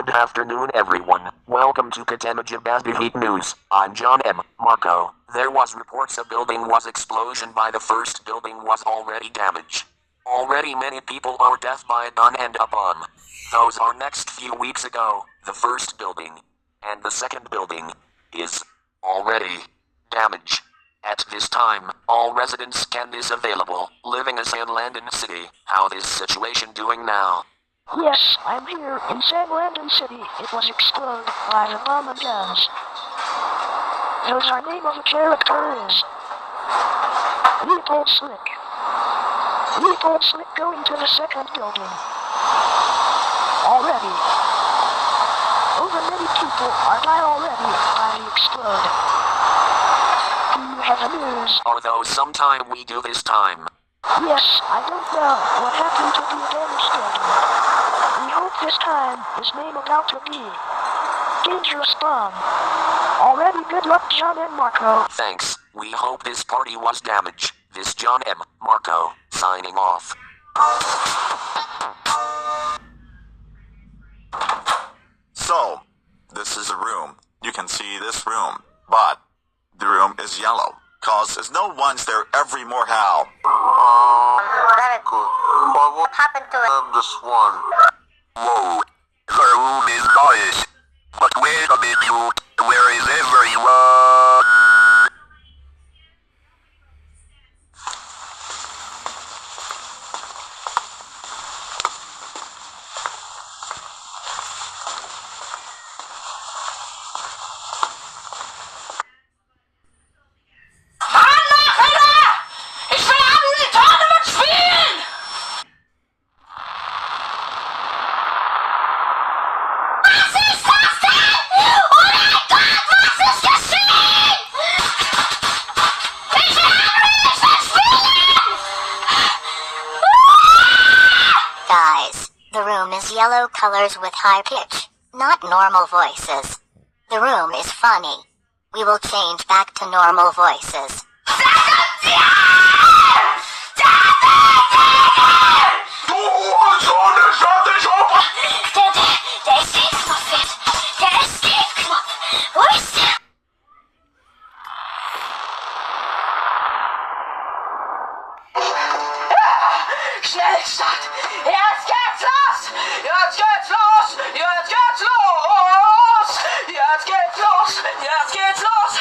Good afternoon, everyone. Welcome to catemojibabyheat news. I'm John M. Marco. There was reports a building was explosion by the first building was already damaged. Already many people are death by a gun and a bomb. Those are next few weeks ago, the first building. And the second building is already damaged. At this time, all residents can is available, living as in London City. How this situation doing now? Yes, I'm here in San London City. It was exploded by the bomb and guns. Those our name of the character is Leopold Slick. Leopold Slick going to the second building. Already. Over many people are died already by the explode. Do you have the news? Are those sometime we do this time? Yes, I don't know what happened to the damaged building. We hope this time is name about to be dangerous bomb. Already good luck, John and Marco. Thanks. We hope this party was damaged. This John M. Marco, signing off. So, this is a room. You can see this room, but the room is yellow, cause there's no ones there every more how. Very good. But what happened to this one? Whoa, the room is nice. But wait a minute, where is everyone? Guys, the room is yellow colors with high pitch, not normal voices. The room is funny. We will change back to normal voices. Schnellstart! Jetzt geht's los! Jetzt geht's los! Jetzt geht's los! Jetzt geht's los! Jetzt geht's los!